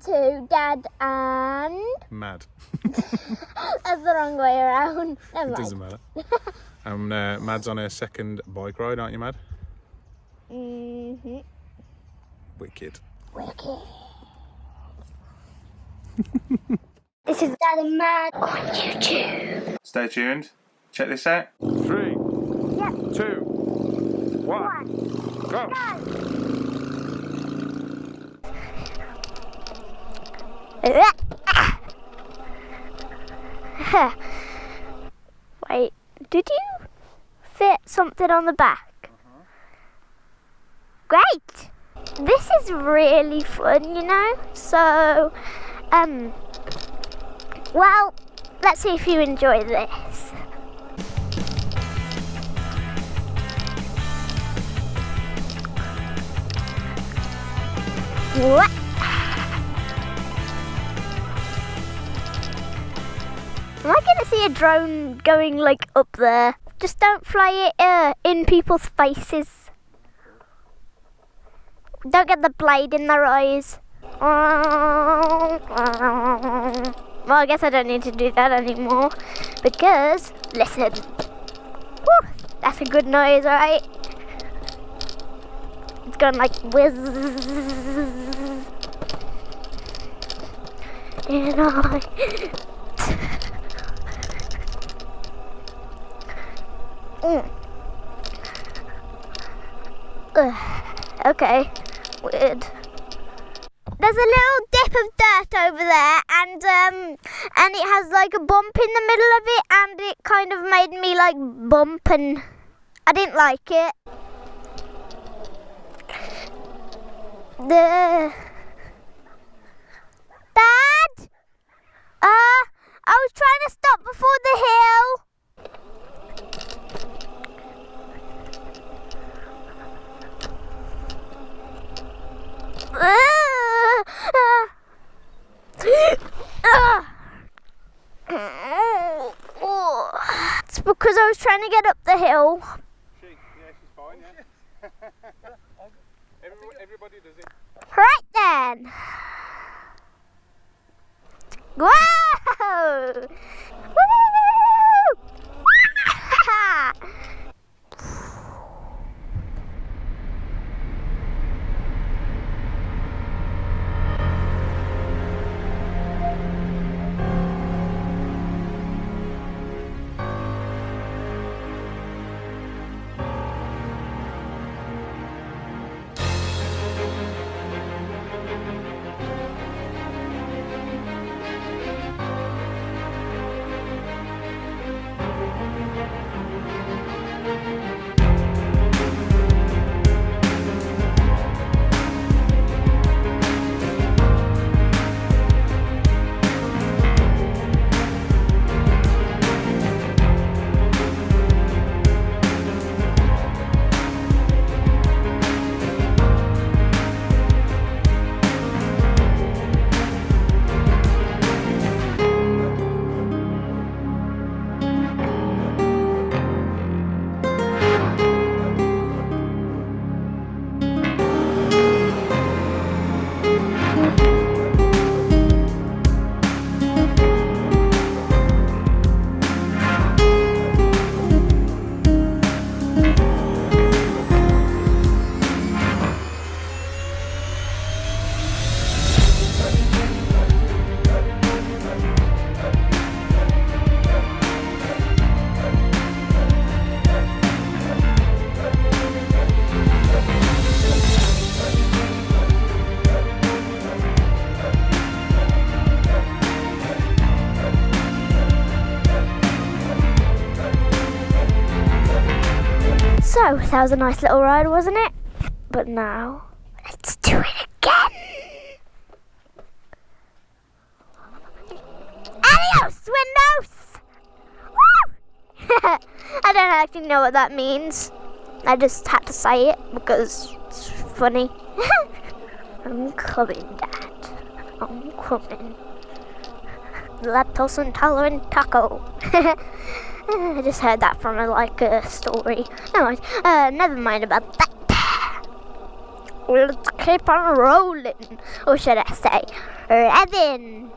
to Dad and... Mad. That's the wrong way around. Never mind. It doesn't matter. And Mad's on her second bike ride, aren't you, Mad? Mm-hmm. Wicked. This is Dad and Mad on YouTube. Stay tuned. Check this out. 3, 2, 1, go! Wait, did you fit something on the back? Great! This is really fun, you know? So, well, let's see if you enjoy this. What? Am I gonna see a drone going like up there? Just don't fly it in people's faces. Don't get the blade in their eyes. Well, I guess I don't need to do that anymore because, listen. Woo, that's a good noise, right? It's going like whiz. And okay, weird. There's a little dip of dirt over there, and it has like a bump in the middle of it, and it kind of made me like bump, and I didn't like it. Dad, I was trying to stop before the hill. It's because I was trying to get up the hill. She's fine, yeah. Everybody does it. Right then. Whoa! Woo! So, that was a nice little ride, wasn't it? But now, let's do it again! Adios, windows! Woo! I don't actually know what that means. I just had to say it because it's funny. I'm coming, Dad. I'm coming. Lactose intolerant taco. I just heard that from a story. Never mind about that. let's keep on rolling. Or should I say, revving.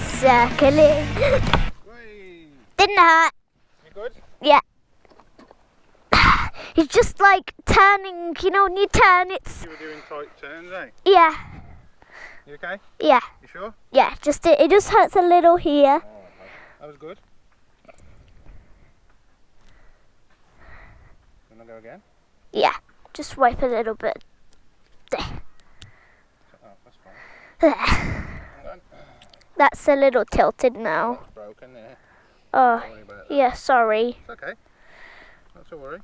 Circling. Didn't hurt. You good? Yeah. He's just like turning, you know, when you turn it's... You were doing tight turns, eh? Yeah. You okay? Yeah. You sure? Yeah, just it just hurts a little here. Oh, okay. That was good. You want to go again? Yeah. Just wipe a little bit. There. Oh, that's fine. There. That's a little tilted now. It's broken there. Oh, Don't worry about that. yeah, sorry. It's okay. Not to worry.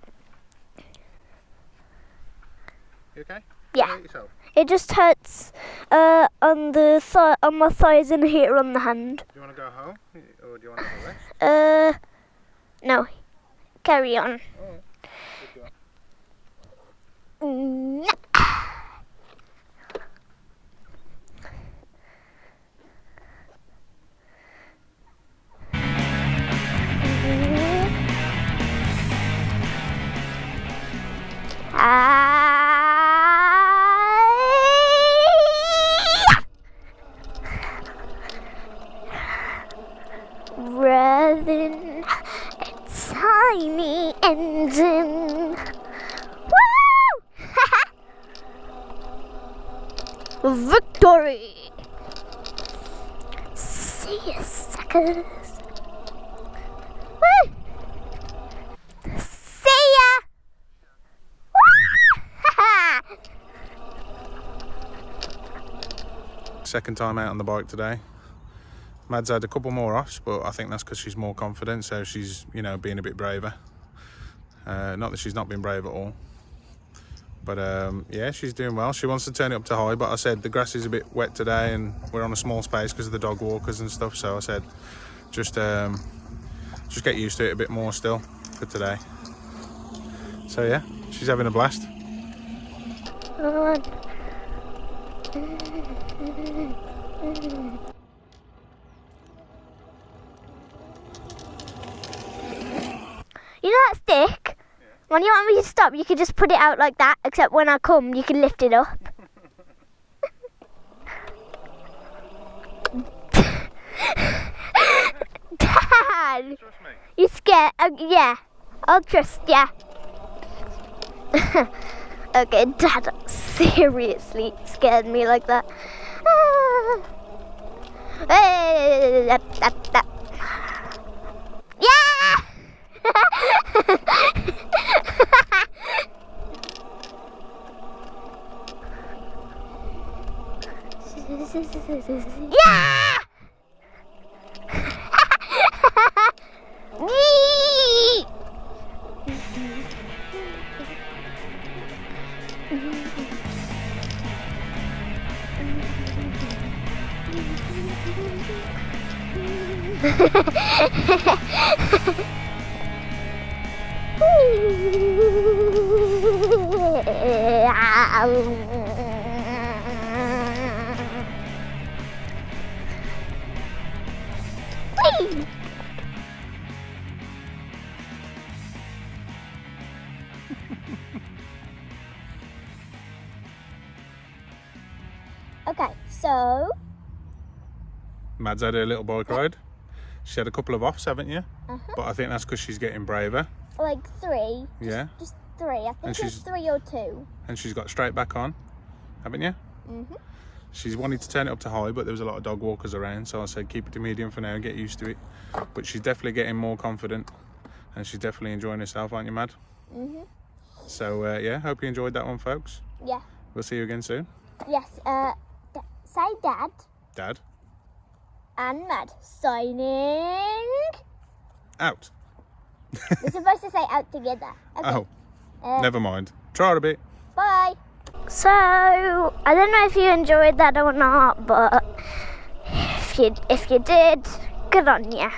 You okay? Yeah. You hurt yourself? It just hurts on my thighs and here on the hand. Do you want to go home? Or do you want to have a rest? No. Carry on. Alright. Good girl. Revving a tiny engine. Woo! Victory! See ya, suckers. Woo! See ya! Second time out on the bike today. Mad's had a couple more offs, but I think that's because she's more confident, so she's, you know, being a bit braver. Not that she's not been brave at all. But yeah, she's doing well. She wants to turn it up to high, but I said the grass is a bit wet today and we're on a small space because of the dog walkers and stuff, so I said just get used to it a bit more still for today. So yeah, she's having a blast. You know that stick? Yeah. When you want me to stop, you can just put it out like that, except when I come, you can lift it up. Dad! Trust me. You scared? Yeah, I'll trust ya. Okay, Dad seriously scared me like that. Yeah! Yeah! Whee! Okay, so Mad's had her little bike ride. She's had a couple of offs, haven't you? But I think that's because she's getting braver. like 3. Yeah. Just 3. I think And it's she's- 3 or 2. And she's got straight back on, haven't you? She's wanted to turn it up to high, but there was a lot of dog walkers around, so I said keep it to medium for now, get used to it. But she's definitely getting more confident, and she's definitely enjoying herself, aren't you, Mad? So yeah, hope you enjoyed that one, folks. Yeah. We'll see you again soon. Yes. Say Dad Dad, and Mad signing. out. We're supposed to say out together. Okay. Oh, never mind. Try it a bit. Bye. So, I don't know if you enjoyed that or not, but if you did, good on you.